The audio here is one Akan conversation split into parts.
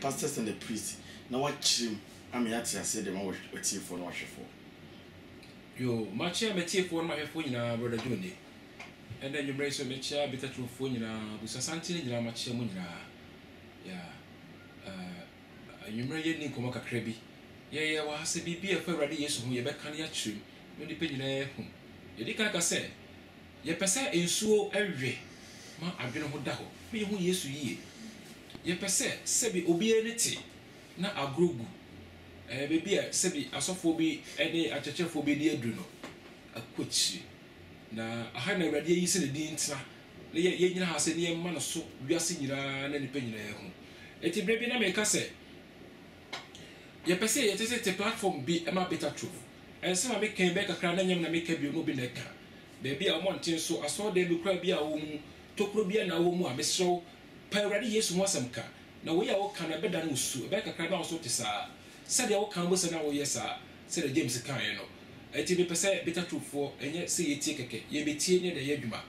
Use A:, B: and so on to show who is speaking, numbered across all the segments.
A: pastors and the priests. Now what chim? I mean, I said them what you for no for.
B: Yo, much I met for my phone in a brother Johnny. And then you brace your chair, better to phone in a with a santin in a much munra. Yeah. You marry a Nicomaca crabby. Yeah, was a be a fair radiation who you back on your trim when the penny home. You did like I said. Ye pese ensuo awe ma adwene ho da ho me hu Yesu yie ye pese sebi obi eneti na agrogu bebi a sebi asofo bi ene achechefo bi di adu no akochi na aha na awrade yi se ne din ntina na ye nyina ha se ne ma no so wiase nyira na nipa nyina ho eti brebi na me ka se ye pese ye tete platform bi e ma better truth ense ma me kan be kakra na nyam na me ka bi no bi na ka baby a montin so aso de bi kra bi a wo mu tokro bi na wo mu a mesrew pa awrade Yesu mo asamka na wo ya wo kan na beda na usu e be kakra na wo so te sa se de wo kan bo se na wo yesa se de James kan no eti be pese beta trufo enye se yeti keke ye betie ne de yadwuma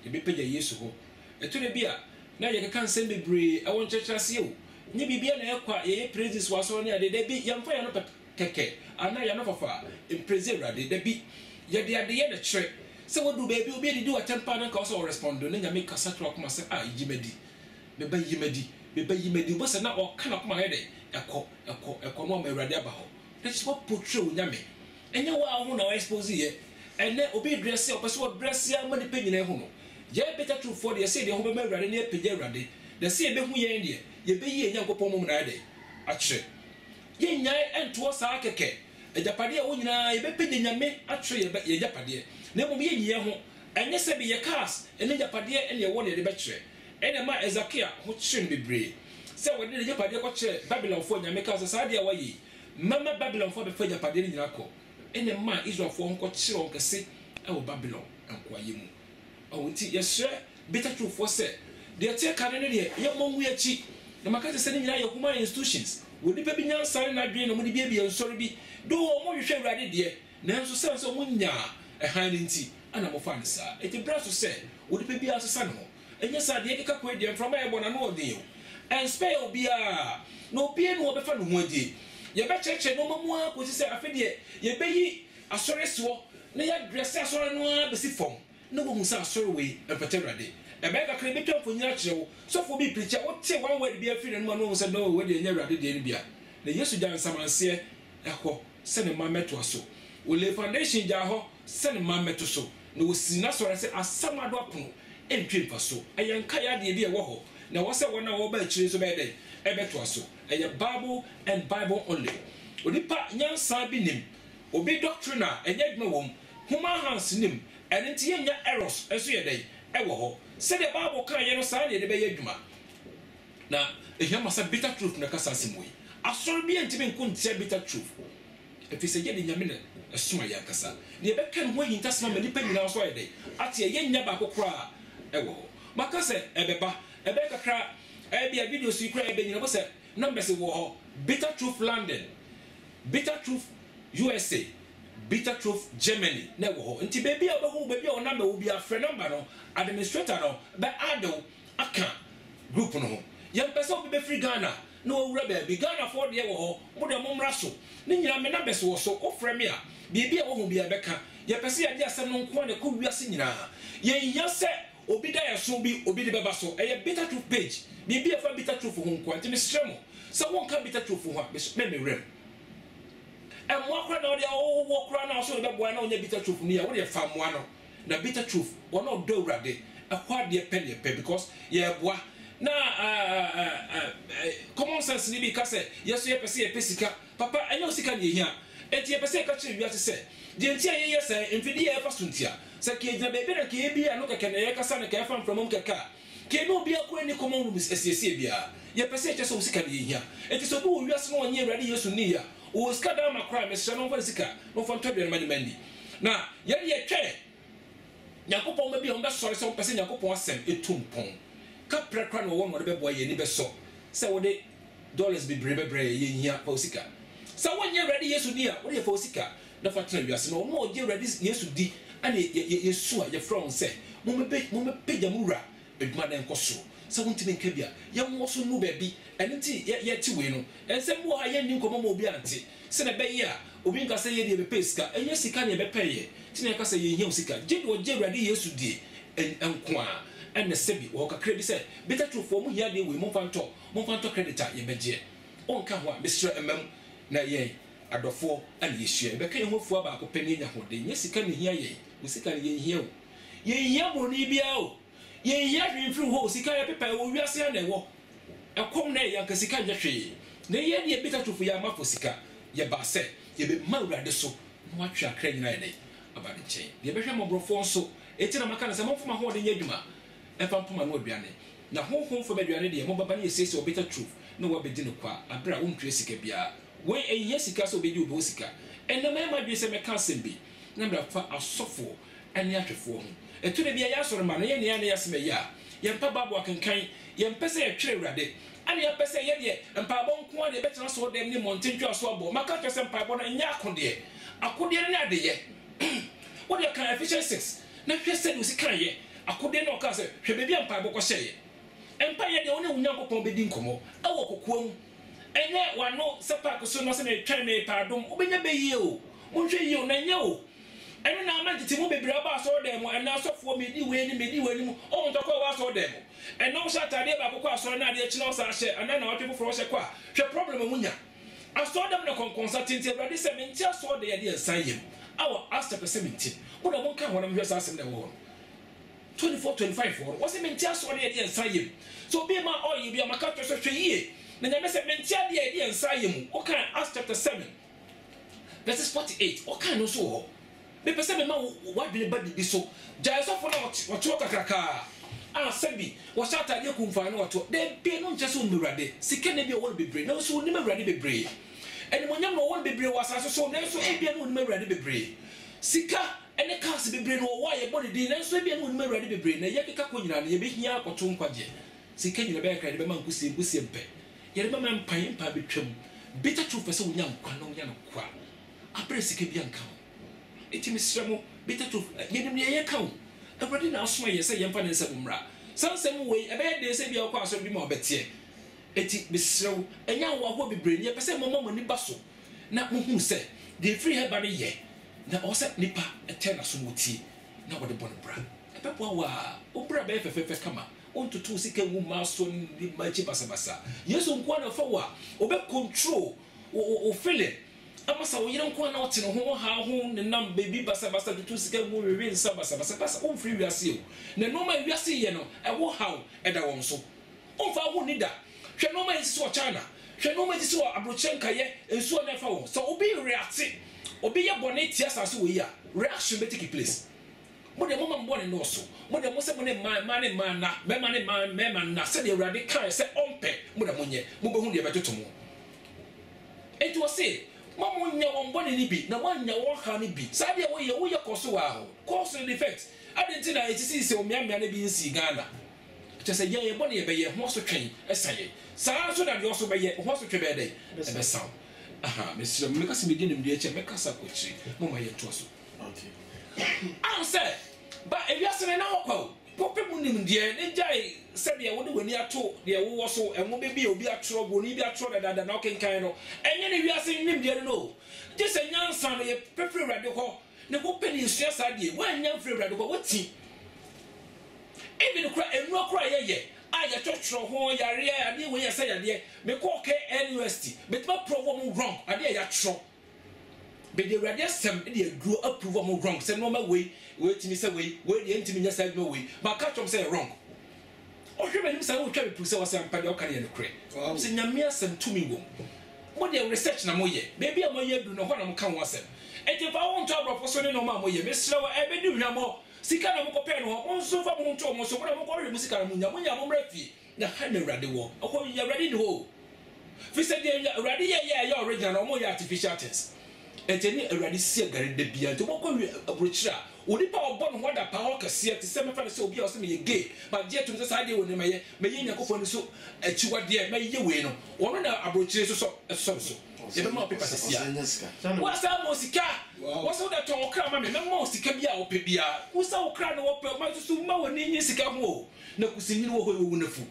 B: ye be pege Yesu ho eto ne bi a na ye kan sem bebre e won chechase o nye bibia na ekwa ye praises waso ne ade de bi yamfa ya no keke ana ya no fafa in praise awrade de bi ye de ade ye de chere se wo do baby obi di atempa na ka so respond no nya me kasa tro akoma se yimedi me ba yimedi bo se na o kana akoma he de ekọ no ma awrade aba ho let's what portray nya me enya wa ho na expose ye ene obi dress o pese wo dress ya ma de penyina hu no ye better true for the say de ho be ma awrade na pege awrade de say be hu ye de ye be yi nyankopon mum na de a kire ye nya ento sa keke ejapade a wo nyina ye be pege nyame a kire ye japade na mum ye nyiye ho enye se be ye cars ene japade ene ye wo ne de be kire ene ma Ezekiel ho kire no bebre se wo de japade ko kire Babylon fo nyame ka sa de wa yi mama Babylon fo be fa japade ni nyina ko ene ma Israel fo ko kire on kese e wo Babylon anko aye mu o nti ye hye better true for se de tie kan ne de ye monwu ya chi na makase se ni nyina ye human institutions wo di pe bi nyan sare na dwen no mo di bia nsori bi do mo hwehwe awrade de na nso se mo nya han nti ana mo fa ne sa eti bra so se wo di pe bia so sa no enye sa de keka ko de from e bona no ode yo and spell bia no bia no be fa no ho ade ye be cheche no mamu a ko se afede ye be yi asore so na ya dress asore no a be si fom no bo musa asore we empete awrade e be ka kre be twafo nyina kirewo so fo bi preacher wo te one word bia fi no no se no we de nya awrade de ni bia na Yesu jan samanse e ho se ne ma meto aso wo le foundation ja ho se ne ma meto so na wo sina so se asama do apono entwe mfa so ayanka ya de bi e wo ho na wo se wona wo ba kire so be dey e beto aso eye Bible and Bible only onipa nyansa bi nim obi doctrina enye dwuma wom human hands nim enti yenya errors eso ye dey e wo ho se de Bible kan ye no sa na de be ye dwuma na ehia masa bitter truth na kasa simoi asori bi enti be nkuntia bitter truth efise ye de nyame na esuma ya kasa ne be kan ho hinta sama mani pa nyina so ye dey ate ye nya ba kokora e wo ho makase ebeba ebe kakra bia video si kra ebe nyina bo se numbers wo ho bitter truth London bitter truth USA bitter truth Germany na wo ho nti baby a wo baby a number wo bia frɛ number no administrator no be ado aka group no ho yam pese wo be free Ghana no wura baby Ghana for de wo ho mo de mo mra so ni nyina me numbers wo so o frɛ me a baby a wo ho bia beka ye pese ya de asem no nko na ko wiase nyina ye yase obi da yaso bi obi de beba so eye bitter truth page bibi afa bitter truth ho nko anti mesremo so won ka bitter truth ho me rem e mo akra na o de o wo kra na so be boa na onya bitter truth ni ya wo de fa mo ano na bitter truth wona o do wrade e kwa de pe because ye boa na common sense ni bi ka se yeso ye pese ye pesika papa enyo sika ni hia enti ye pese ka chiri wi se de enti ye ye se mfidi ye fa suntia se ke gina bebe na ke bia no keke na ye kasa na ke fa from keka ke no bia ko ni common room esiesie bia ye pese che so sika ni hia enti so bu wiase no onye awrade Yesu ni ya o sika da ma crime se no fa sika no fa ntode na mani na ye ye twe Yakopon ma bi on be sori se on pese Yakopon asem etumpon ka prekra no wo mo be boy ye ni be so se wo de dollars be bre ye hia fa sika se wo nye awrade Yesu ni ya wo de fa sika na fa tena wiase no mo je awrade Yesu di ani Yesu a ye from say mo me pejamura eduma den koso sɛ wontimi nka bia yɛmmɔ so no baabi ɛno nti yɛte wei no ɛnsɛm wɔ ha yɛnni nkɔmmɔ ma obi ante sɛ na ɛbɛyɛ a obi nka sɛ yɛdeɛ bɛpɛ sika ɛnyɛ sika ne yɛbɛpɛyɛ nti na yɛka sɛ yɛhia wo sika gye de ɔgye awurade yesu die nko a ɛnɛ sɛbi wɔ kakra bi sɛ bitatufoɔ mu hia deɛ wei momfa ntɔ credit a yɛbɛgyeɛ ɔnka ho a mesrɛ ɛmam na yɛn adɔfoɔ ana yɛhyia yɛbɛka yɛn ho fua baako pɛ ne yɛnya hoɔden nyɛ sika ne hia yɛn wo sika ne yɛnhia wo yɛnhia borɔni biara o yɛnhia hwee mfiri hɔ sika yɛpepa wɔ wiase a na ɛwɔ ɛkɔm na ɛyɛ anka sika nyɛ hwee na yɛ deɛ bitatufo yɛ amafo sika yɛba sɛ yɛbɛma awurade so na watwe akra nyina yɛ dɛ aba ne nkyɛn deɛ yɛbɛhwɛ mmɔborɔfoɔ nso ɛti na maka no sɛ momfoma hoɔden yɛ adwuma ɛfa mpoma no aduane na honhomfo aduane deɛ mobɛba no yɛsiesie wɔ bitatuf na wɔabɛdi no kwa aberɛ a wontue sika biara wei ɛnyɛ sika sɛ wobɛdi wobɛwɔ sika ɛnam ɛma dwe sɛ mɛka asɛm bi na mmerɛfa asɔfoɔ ɛne ahwɛfoɔ ho ɛto da bia yɛasɔre ma no yɛnea ne yɛasɛm ɛyɛ a yɛmpa baabo akenkan yɛmpɛ sɛ yɛtwerɛ awurade ane yɛmpɛ sɛ yɛdeɛ mpaebɔ nko a deɛ yɛbɛtena so dɛm ne mmɔntentwa so abɔ maka kyerɛ sɛ mpaebɔ no ɛnyɛ akodeɛ no ne adeyɛ wode ka Ephesians 6 na hwɛ sɛdeɛ wosi kanyɛ akodeɛ no ɔka sɛ hwɛ baabi a mpaebɔ kɔhyɛeɛ ɛmpa yɛ deɛ wo ne wo nyankopɔn bɛdi nkɔmmɔ ɛwɔ kokoa mu ɛnyɛ wano sɛ paako so no sɛ na ɛtwɛn me paadom wobɛnya bɛyie o monhwɛ yie o na ɛnyɛ o ɛno na ama tete mu bebree aba asɔre dɛm mu ɛna asɔfoɔ medi wei ni mu ɔntɔkɔ wɔ asɔre dɛm mu ɛna wohyɛ atadeɛ baako kɔ asɔre no adeɛ kyena wo sa ahyɛ ɛna na watwe foforɔ hyɛ kɔ a hwɛ problem mu nya asɔre dɛm na kɔnkɔnsa tenti awurade sɛ mente asɔre de yɛde nsan yam awɔ Acts chapter 17 wona monka hɔ na mehwɛ saa asɛm na ɛwɔ hɔ 24-25 hɔ wɔsɛ mente asɔre de yɛde nsan yam so obi ma ɔyɛ bi amaka twɛ sɛ hwɛ yie na nyame sɛ mente adeɛ yɛde nsan yam woka Acts chapter 7 verses 48 ɔka no so wɔ hɔ mepɛ sɛ mema wadwene ba bibi so gyae sɔfo na wɔtoɔ kakrakaa a sɛbi wɔhyɛ atadeɛ kumfaa no wɔtoɔ dɛbie no nkyɛ sɛ wonim awurade sika na bi a wɔwɔ no bebree na nso wonim awurade bebree animonyam na wɔwɔ no bebree wɔ asase so nanso ebia no wonim awurade bebree sika ɛne cars bebree na wɔwɔ a yɛbɔ ne din nanso ebia no wonim awurade bebree na yɛkeka kɔ nyinaa no yɛbɛhia akɔto nkwagye sika nyina bɛyɛ kra de bɛma nkosie mpɛ yɛde bɛma mpa betwam bitatwo fɛ sɛ wonya nkwa na wonya no kwa abrɛ sika bi anka ho eti mesrɛ mo bitatwo yɛnim ne yɛyɛ ka wo awurade na asoma yɛ sɛ yɛmfa ne nsɛm mmra sansɛm wei ɛbɛyɛ de sɛ bia wokɔ asɔre bi ma ɔbɛteɛ eti mesrɛ wo ɛnyɛ awoahoa bebree ne yɛpɛ sɛ mɔma mo ani ba so na mohu sɛ deɛ ɛfiri ha ba no yɛ na ɔwɔ sɛ nipa ɛtɛ n'aso mu tie na wɔde bɔ no bra ɛbɛboa wo a wobra bɛyɛ fɛfɛɛfɛ kama wontoto sika wu ma so ne makyi basabasa yesu nkoa na fa wo a wobɛcontrol wo feeling ama sa wo yere nko na wote ne ho ha ho ne nam baby basabasa tutu sika mu wewe nsa basabasa wo mfiri wiase o na no ma wiase ye no ɛwo haw ɛda wɔn so omfa ho ni da hwɛ no ma yisi wo China hwɛ no ma yisi wo abrochenka ye ensuo na fa wo so obi react obi ye bone tia asase wo yi a reaction be take place mo de mo ma mbɔ ne no so mo de mo se mo ne man na be man na se de awurade kan se ompe mo de mo nye mo be hu de betoto mo enti wo se mama nya won bone ni bi na wanya won ha ni bi sabe wo ye koso wa ho koso defect adenti na etisi se omiamia na bi nsi Ghana kyese ye bone ye be ye ho so twen esaye saa so da de so be ye ho so twe be dey e be sound aha mesira me kasa me di nim de eche me kasa kochi mama ye to so okay answer ba ewiase na hokwa pope mu nim de ne jai sabe ye wo de wani ato de wo so emo be bi obi atro boni bi atro dada na okenkan no enye ne wiase nim de no je se nyansa no ye pefre urade ho ne wo pe ne sua sa de wanya fre urade ho wati ebi no kra enu akra ye a ye twetro ho yare ade we ye say ade me ko ke NUST betima prove mo wrong ade ya tro be de urade sem de aduro approve mo wrong say no ma we timi say we de ntimi nya say no we ma ka twom say wrong o hwe benim say wo twa be puse was am pa de o kan ye no kre say nyame asem tumi wo mo de research na mo ye baby am ye du no ho na mo kan wo asem enti fa wo nto abrofo so ne no ma mo ye mesra wo e be di hwamo sika na mo ko pe no onso fa mo nto mo so mo na mo ko re mo sika na mo nya mo mrafi na ha na urade wo o ko ya urade ni ho fi say de urade ye original mo ye artificial things enti ni urade si agare de bia nto mo ko abrochira onipa obon ho da pa ho kase ati se me fa se obi a o se me ye gay ba je tum se sa de woni me ye nyakofo ni so achiwade me ye we no wono na abrochire so ebe ma pepa sesia wasa mo sika wasa da ton okra ma me ma sika bia opɛ bia wasa okra no opɛ ma so ma woni nyi sika ho na kusinyini wo ho wo nafu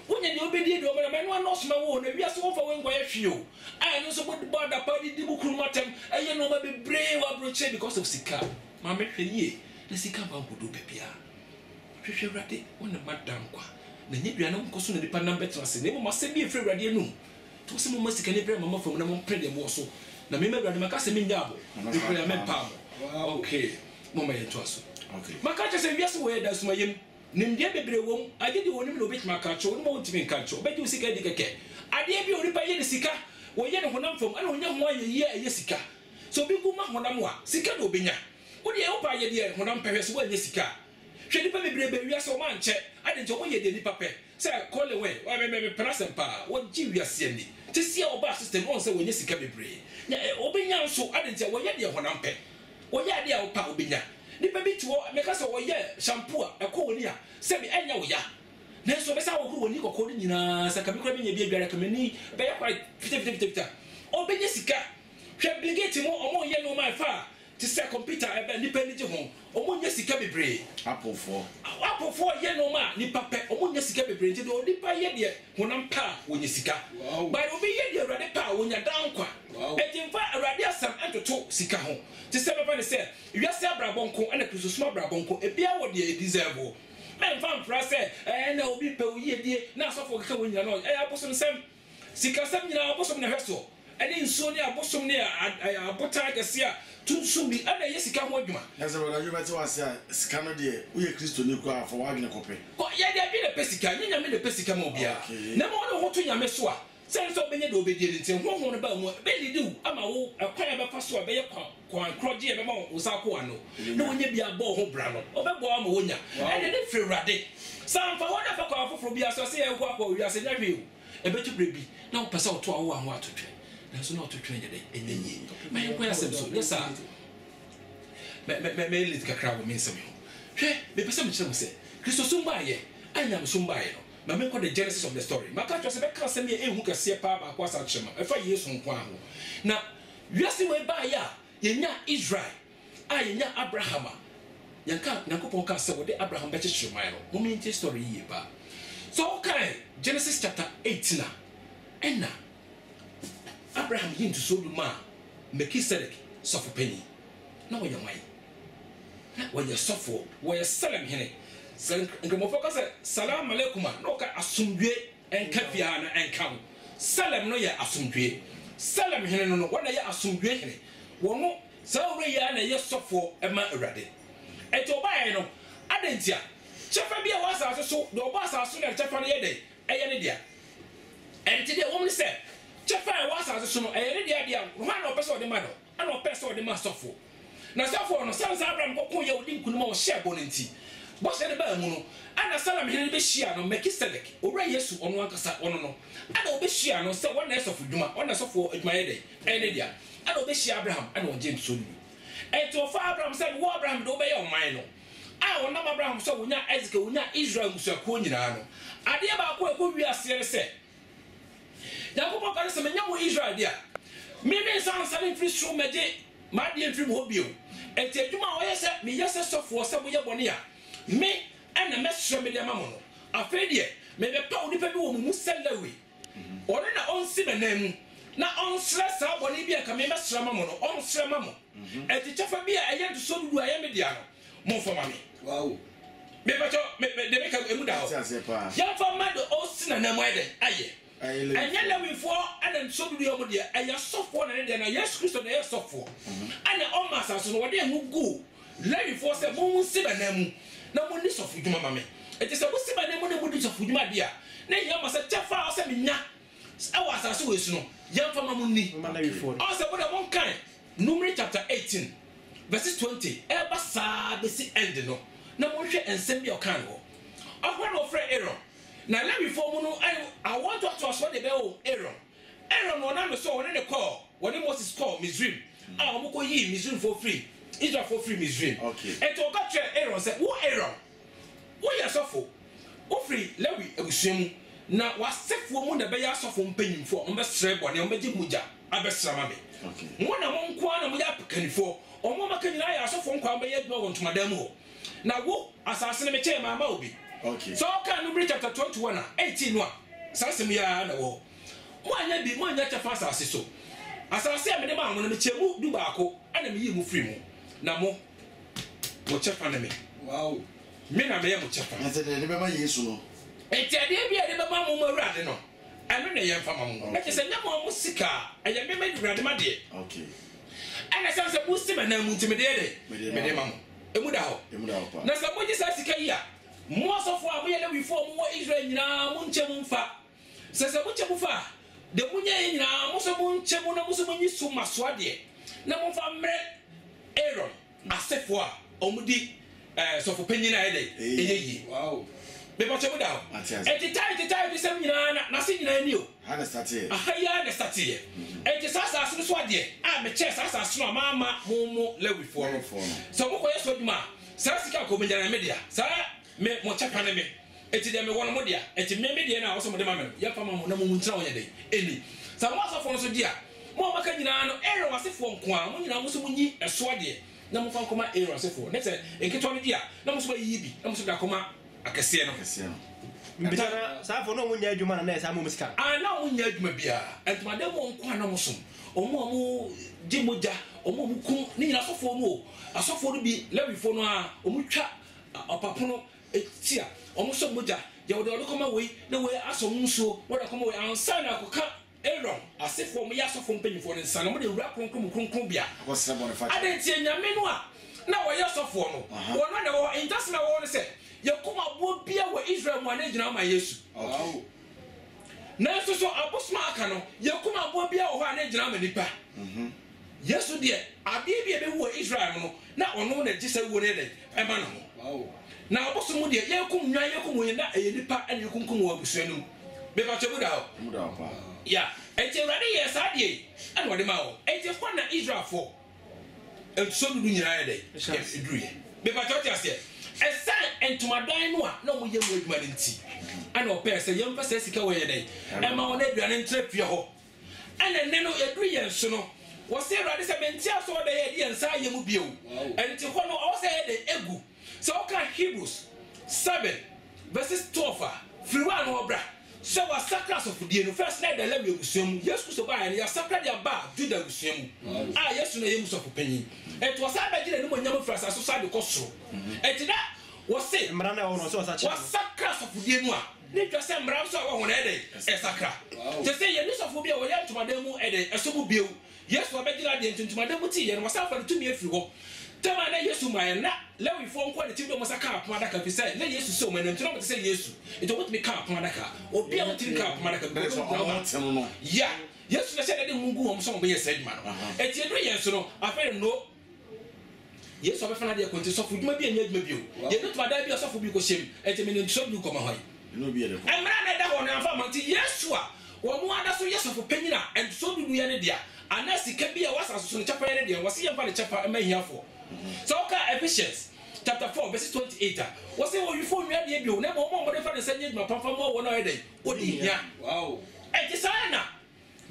B: wonya de obedi de omana manu anosoma wo na wiase wo fa we nkwa yehwe o ai no so bod da pa di bukuru matem eye no ma bebre wa broche because of sika ma me hweye na sika ba godo bebia hwehwe urade wona madam kwa na nyedua na nkoso na dipa number trase ne mo masem bi efre urade enum to se mo masika ne bre mama fam na mo prede mo so na me urade maka se me nyabo bi pre me pam okay mo ma yeto aso okay maka che se wiase wo da suma yem nimde bebre wom ade de wonim no betima ka cho no wotimi ka cho be di sika di keke ade bi ori pa ye ne sika wo ye ne honam fam ana onya ho aye sika so bi guma honam wa sika do benya wo de wo pa ye de honam pehwe so wo ye sika hwe di pa bebre be wiase o ma nche ade nche wo ye de ni pape say call away wa me prasem pa wo ji wiase ni ti sia oba system on say wo ye sika bebre nya obenya nso ade nche wo ye de honam pe wo ye ade a wo pa obenya nipa bi tuo meka se wo ye shampoo a ekọ woni a se bi enya wo ya na so be sa wo ko woni kokko ni nyina sa ka bi kra bi nya bi biara ka mani be ya kwa fita obenye sika hwe bigeti mo omo ye no ma fa ti se computer ebe nipa ni je ho omo nya sika bebre
A: apofo
B: ye no ma nipa pe omo nya sika bebre nti do nipa ye de honam pa wonya sika ba obi ye de urade pa wonya dankwa ejimfa urade asam entoto sika ho ti se papa ne se wiase abrabonko ana kristosom abrabonko ebia wo de deserve men fan prase na obi pe wo ye die na asofo keka wonya no abosom sem sika sem nyina abosom na hweso ene nsuo ne abosom ne abota kese a tunsum bi ana ye sika ho adwuma
A: na se bada juma ti wase a sika no de wo ye kristo ni ko afọ wa gene kope
B: ko ye de bi ne pesika nyanya me ne pesika mo bia na mo no ho to nyame so a sen so benye de obedie nti ho no ba mu be di du ama wo akwan ba fa so a be ye kwan kroje be ma wo sa ko ano na wonye bia bo ho bra no obebo ama wonya ene ne frewrade sanfa wona fa kwa foforo bia so se ye ko akwa wi ase nya hwe e betu brebi na wo pesa wo to awo aho atotwe na so na ototwe nya de enyenye ma ye kwa asem so yes sir me lit kakra wo mensem ho hwe me pesa me kire mo se kristo sumba ye anya me sumba ye no ma me ko the genesis of the story maka cho se be ka se me ehu kase pa ba kwa sa chema e fa yesu nko aho na wiase we ba ya yenya Israel yenya Abraham yanka nakopon ka se wo de Abraham be chichirman no mo minti story yi ba so okay Genesis chapter 18 na enna Abraham into Sodoma Melchizedek sofo penny na wo yamai na wo ye sofo wo ye Salem hene ngemo focus salam alaikum no ka asumdwe enka bia na enka Salem no ye asumdwe Salem hene no wo na ye asumdwe hene wono sawre ya na ye sofo ema urade eto bae no adentia chefa bia wasa so do wasa so na chefa no ye de eye ne dia enti de wo me se chefa wasa so no eye ne dia ho na opese ode ma do ana opese ode ma sofo na sofo no sansa Abraham ko ye odi nkunu ma wo share bonenti bo se ne ba mu no ana Salam hene be shia no Melchizedek owura Yesu ono ankasa ono no ana obe shia no se wona sofo dwuma wona sofo adwuma ye de eye ne dia ana obe shia Abraham ana on James Sonu eto fa Abraham said wo Abraham do be ye oman no wona Abraham so wonya Isaac wonya Israel musuako nyina no ade ba ko wi ase se Yakob ka se menya wo Israel dia me san sanin free show meje ma de free mo bio eti adwuma wo ye se me ye se sofo se bo ye bone a me ana mesro me de ma mo no afa de me be pa onipa bi wo mu selawi ore na onsi menam na onsre sa bone bi aka me mesra ma mo no onsre ma mo eti chefa bi a eye to so dudu aye me dia no mo foma me wow me bacho me de me ka emu da ho ya fa ma do osi na nam ade aye anya lawifo ana so dudu yo mo de aye sofo na de na Yesu Kristo na ye sofo ana o masa so no wode hu gu lawifo se mo nsi menam na mo ni sofo dwuma ma me eti se mo si menam na mo di sofo dwuma dia na ya masa chefa o se me nya awa asase we su no ya fa ma mo ni o se bo de mo kan Numbers chapter 18 verse 20 eba sa be si end no na mo hwe ensem bi o kan ho akwa no frɛ Aaron na lewi fo mu no I want to so de be o Aaron no na me so woni ne call woni Moses call Misraim mo ko yi Misraim for free Israel for free Misraim
A: okay
B: and to ka tre Aaron say wo Aaron wo ya sofo wo free lewi ebusuam na wasefo mu na be ya sofo mpanyimfo o be sre bone o be gi muja abesra ma me okay mo na mo nko na mo ya pekanifo o mo makanyina ya sofo nko be ya dwo wontomadam ho na wo asase ne me che mama obi
A: Okay.
B: So can Numbers chapter 21 18 no. Sasem ya na wo. Mo anya bi mo anya chafa asase so. Asase a me de ma mo na me chemu du baako ana me yi mu free mu. Na mo chafa na me.
A: Wow.
B: Me na me ye mo chafa.
A: Na tede de be ma Yesu no.
B: Eti ade bia de be ma mo mawurade no. Ano na ye mfa ma mo. Na kese nya mo sika, aya me me durade ma de.
A: Okay.
B: Ana sanse bu sima na mu ntime de. Me de ma mo. Emu da ho.
A: Pa.
B: Na sa mo ji sa sika yi a. Mo asofo a mo ye Lewi fo mo Israel nyina mo nchemu mfa. Sese mo nchemu fa. De mo nya nyina mo so mo nchemu na mo so mo nyi so maso ade. Na mo fa mre Aaron asefo a omudi sofo panyina ede. Eyeyi.
A: Wow.
B: Beba chemu da ho. Eti tai bi sem nyina na se nyina ni o.
A: Ha na start here.
B: Ahaya na start here. Eti sasa aso so ade. A me che sasa aso no mama mo Lewi fo no. So mo koye so duma. Sa sika ko menjana media. Sa me mo chapa na me. Eti de me wono mo dia. Eti me media na aso mo de ma me. Ya fa ma mo na mo ntra wo yede. Eni. Sa mo aso fo no so dia. Mo maka nyina no ero wasefo nko a mo nyina mo so mo nyi eso ade. Na mo fa nkoma ero wasefo. Ne se enketo no dia. Na mo so ba yibi. Na mo so da koma akese no.
C: Bitana sa fo no mo nya adwuma na sa mo musika.
B: Ah na mo nya adwuma bia. Entuma de mo nko na mo so. Omo di moja, omo kum ni nyina asofo no. Asofo no bi Lewi fo no a omo twa opapono etia. Omo so moja. Ya wo de koma we na we aso nsuo. Wo de koma we ansa na akoka Aaron asefo mo ya asofo mpanyifo no nsa na mo de wura kronkron bia.
A: What's that bonfire?
B: Adentie nyame no a na wo ya asofo no. Wo no na wo intasna wo no se yakuma bo bia wo Israel mo na gina ma Yesu.
A: Okay.
B: Na so abosma aka no yakuma bo bia wo ha na gina ma nipa. Yesu de ade bia be wo Israel no na ono na gisa wo ne de e ma no.
A: Wow.
B: Na abosom de yakum nwan yakum wo na e nipa ane yakum wo abusuanum. Be ba chebu da ho.
A: Mu da pa.
B: Ya, enti rade yes ade ane wo de ma wo. Enti kwa na Israel fo. So du nyina de. Edruye. Be ba choti ase. Esan entumadan no a na mo ye mo adwuma nti. Ana opɛ sɛ yɛmfa sɛ sika wɔ yɛ dɛ. Ɛma wo na aduane ntra pia hɔ. Ana ne no edru yɛn so no. Wo se rade sɛ mentia so da yɛ de yɛn sa yɛ mu bio. Enti hɔ no ɔwɔ sɛ yɛ de egu. So okay, Hebrews 7 verses 12 friwa no obra so wa sacrifice of the first night the level usum yesu so ba ya sacrifice dia ba juda usum yesu na yemu so penyin et was abagire no nyam frasa so sa de kosoro et da wo se
C: mra na wo no so sa cha
B: wa sacrifice of the no a ne twa se mra so wa ho na ede e sakra te se ye ni so fo bia wo ya ntumade mu ede e so mu biu yesu abagire de ntumade mu ti ye no wa sa fa tumi afiri ho Tama na Yesu man na Lewi fo nko de ti do mo saka apoma daka fi say na Yesu so man ntino mo say Yesu it want me ka apoma daka obi a mo ti ka apoma daka
A: no
B: ya Yesu na say na de mungu ho so mo be yes adwuma no eti edo Yesu no afere no Yesu abefa na de konti so fu dwuma bi anya dwuma bi o ye no to ada bi so fu bi ko shem eti me no so bi ko ma hoy
A: no bi e de ko
B: amra na da ho na afa man ti Yesu a wo mo ada so Yesu fo panyina and so du ya ne dia anasi ka bi a wasa so no chapa ne dia wasi yemfa ne chapa ma hiafo. So okay, Ephesians chapter 4 verse 28. What say you phone me dey bio na mo mo dey fa dey sanye ma pamfa mo wo na e dey. Odi hia.
A: Wow.
B: E ti sana.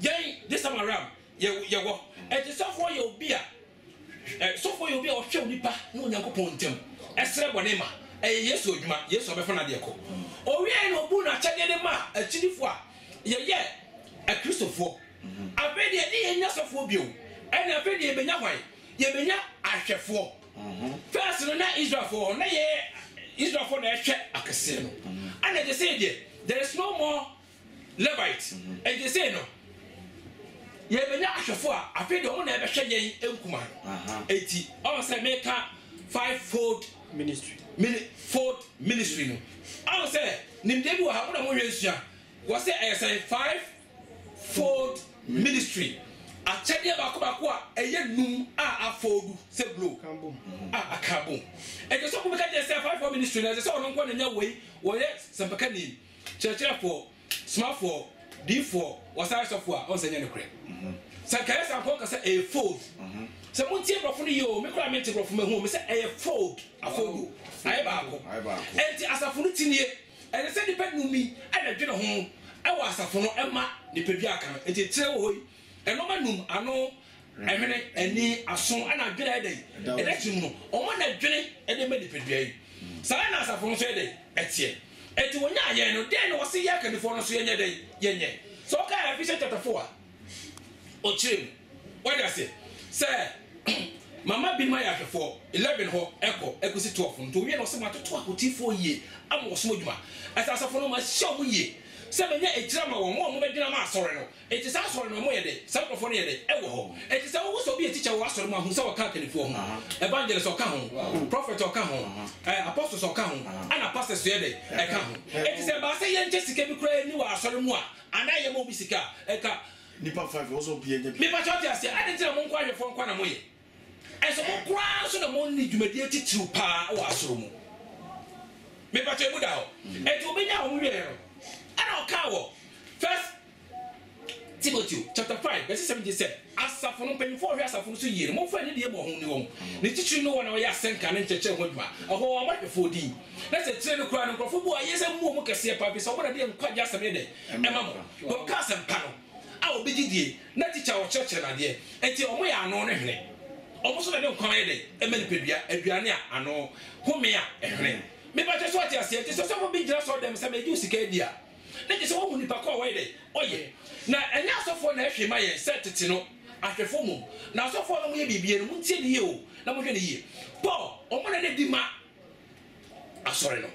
B: Yen this time around. Ye wo. E ti so for ye obi a. So for ye obi a o hwe onipa na onyankopon ntem. Esre bone ma. E Yesu odwuma. Yesu obefa na de ko. O wi e no bu na chade de ma achidifo a. Ye a Christopher. Abe de ye nya sofo bio. E na abe de benya hwan. Ye benya ahwefo first no na Israel for na ye Israel for na ehwe akese no and they say there is no more Levite and they say no ye benya ahwefo a afi de o na ebehwe yen enkuma eti o say make fivefold
C: ministry
B: no I say nimde bi wo ha na mo hwensua wo say I say fivefold ministry achade bako a eye num a afodu se blow akabo e je so ko be ka je say 5 ministry na je so no nko na nya wei wo ye sempaka ni church for small for d4 wasare so for on se nya ne kre sa ka sa ko ka say a fold se mo tie brofo no yo me kra me tie brofo me hu me say a fold afodu ai bako enti asafo no tinie e se depend no mi e na dwene ho e wa asafo no e ma ni pedua aka enti tire wo hoyi eno manum ano ehene eni aso ana dwene ede ede tim no omo na dwene ede me de pedua yi Sana asafo nso de etie eti wonya ye no den no se ya kanifo no so yenye de yenye so ka Ephesians chapter 4 o chim what you say mama bin ma ya hwefo 11 ho ekosi 12 nto wie no se matoto akotifo yie am wo so adwuma asafo no ma hye mo yie se menya ejira ma wo mo bedina ma asore no eti sa asore no mo ye de sa profo no ye de ewo ho eti sa wo so bi teacher wo asore ma hu sa wo ka kanifo ho evangelist o ka ho prophet o ka ho apostles o ka ho ana pastors ye de e ka ho eti se ba se ye nche sika bi kura ni wa asore mu a ana ye mo bi sika e ka
A: nipa 5 also be enye
B: me ba choti ase ade tira mo nkwa hwefo nkwa na mo ye eso mo kura so na mo ni dwumadi titiru pa wo asore mu me ba choti mu da ho eti obenya ho wie ana okawo First Timothy chapter 5 verse 17 said asafo no penfo hwe asafo no so yire mo fa ni de mo ho ni won ne titiri no wona ya senka ne ncheche ho dwuma oho ma hwefo din na se tire no kura no krofo bu ayese mu kese pa bi so wona de nkwaje asem de ema mo bo ka asem pa no a obegidie na teacher o cheche na de enti omo ya ano ne hwene omo so na de nkwan ye de ema ni pedua aduane a ano home a ehwene me ba che so ati ase enti so so bi gira so dem se me ju sika dia na je so wo nipa ko wa de oye na enya asofo na ehwe ma ye set tete no ahwefo mu na asofo no mo ye bibie no mo tie ne ye o na mo hwe ne ye Paul omo na di ma asore no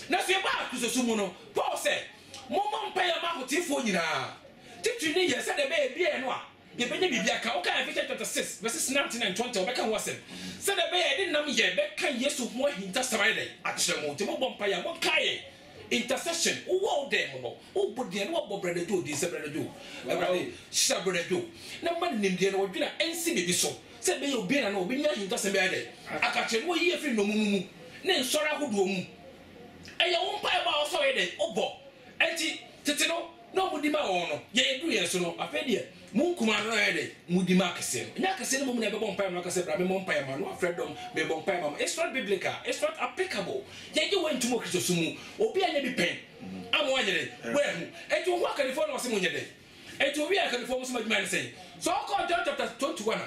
B: na so ye ba akusoso mu no Paul say mo mpa ya ma hotifo nyina titri ne ye se de be bie no a ye benye bibia ka o ka Ephesians chapter 6 verses 19 and 20 o be kan wasem se de be ye de nam ye be kan Yesu ho hinta samai akire mo te mo mpa ya mo kai intercession wo dem no wo bodie no wo brother do di se brother do brother sha brother do na man nim die no wo dwena ensi bibi so se be ye obi na no obi nya hinta se be ade akache no yi efiri no mumu ne nsora hodo mu eye wo mpa e ba o so ye de obo enti tete no no mudima wo no ye du ye so no afedie mun kuma no ye de mudima kese nya kese no mu na be bon mpa no kese bra me mon mpa ma no afredom be bon mpa ma it's not biblical, it's not applicable ye ge went to mo kristo mu obi anya bi pen amo anyere we hu enti wo akanifo no se mo nyede enti obi akanifo mo se madwuma ne sei so John chapter 21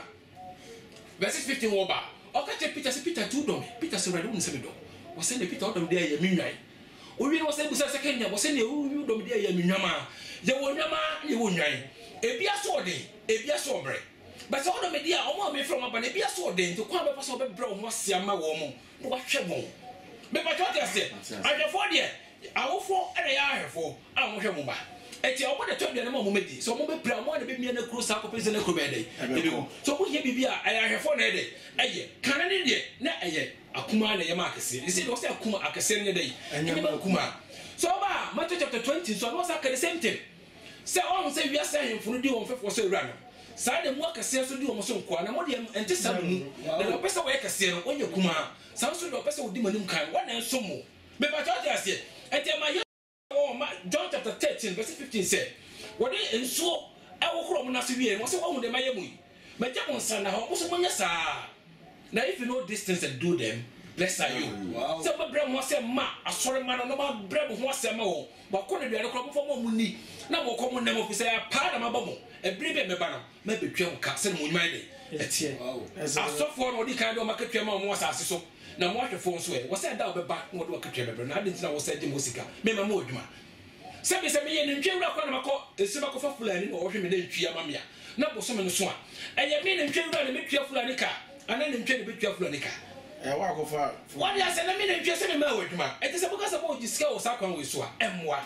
B: verse 15 wo ba okache Peter tu dom Peter se redo nse do wo se ne Peter odom de ye minwan owi no se busa sekenya wo se ne owi dom de ye minwama ye wo nwama ye wo nwan ebia so de ebia so bre but so odom de a omo me from aba ne ebia so de nto kwa be pa so be bre wo asia ma wo mo no wa hwe mo me pa choti ase ahwefo de awofo ere ya ahwefo a mo hwe mo ba eti omo de to de na mo medi so mo be bra mo na be mia na kro sa ko pese na kro be de so mo hie bibia ahwefo na de eye kan ne de na eye akuma na ye ma akese isi do se akuma akese ne de enya ma akuma so ba Matthew chapter 20 so no sa ka the same thing say on say we are saying for di on fefo so ewra no sa de mu akese so di on so nko na mo de ente sa mu na no pese we akese no onye kuma sa so do pese odi manim kan wa na enso mo me ba church ase ente ma John chapter 13 verse 15 say what de enso e wo kro mo na se wie mo se wo hu de maye mu me ja mo nsa na ho mo so mo nya sa now if you know this things and do them, bless you. Wow. So my brother was a ma, a sorry man, no my brother was a mo, but couldn't be a crop for more money. Now we'll come on them of say a part of my bubble, a brave me banner, maybe 12 cats and moon my day. That's here. I saw for all the kind of market mom was as so. Now what the phone swear was said down back what work remember, I didn't know was said the musica, Mema Modma. Send me and Jim Rock, the Simaco for Fulani or him in the Mamia. Not for some in the swan. And you mean and Jim Rock and make your Fulanica. And then try to be careful, Nika.
A: I walk for
B: what I said, I mean, just in my word, man. It is because of all this scale, Sakon with Swa, M1.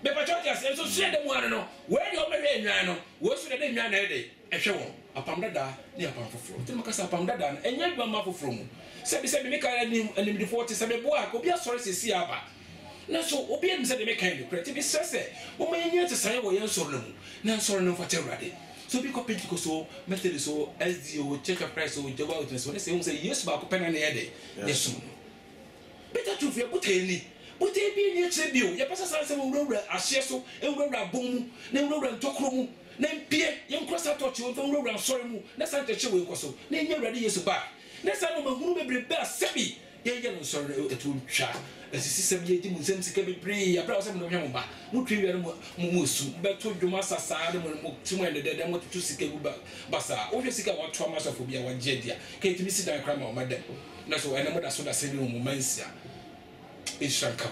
B: But Patriots, and so say them one no. Where you marry Nano, what's the name Yana day? A show upon the da, near Pampa Flow. Timacas upon the dan, and yet one mouth from. Said Mika and him the 47 boy, could be a source to see about. Now, so obedience said the mechanic, creative says, what may you to say, or young solo? Now, sorry, no for terror. So because Pentecostal, Methodist, SDO, Church of Christ, or Jehovah's Witness, when they say yes, but open an head, yes, better to fear, but any, but they be near tribute. Your pastor says, a sheso, and we're a boom, then we're a tokroom, then Pierre, young cross out to you, don't roll sorry, that's not the show, name you ready, yes, back. Next time, who may be best, Sebby, yɛyɛ no nsɔre ɛtu twa asisi sɛm yɛdi mu nsɛm sika bebree abra wo sɛ mo hwɛ mo ba mo twi wiare mo su bɛto dwuma sasaa de mo timo ɛne dɛdɛ mo tutu sika gu basa wo hwɛ sika wato amasɔfo bia wagye dia ka yɛtumi si dan kra ma ɔma dɛ na so ɛne mo da so da sɛ bi mo mansia Ishakam.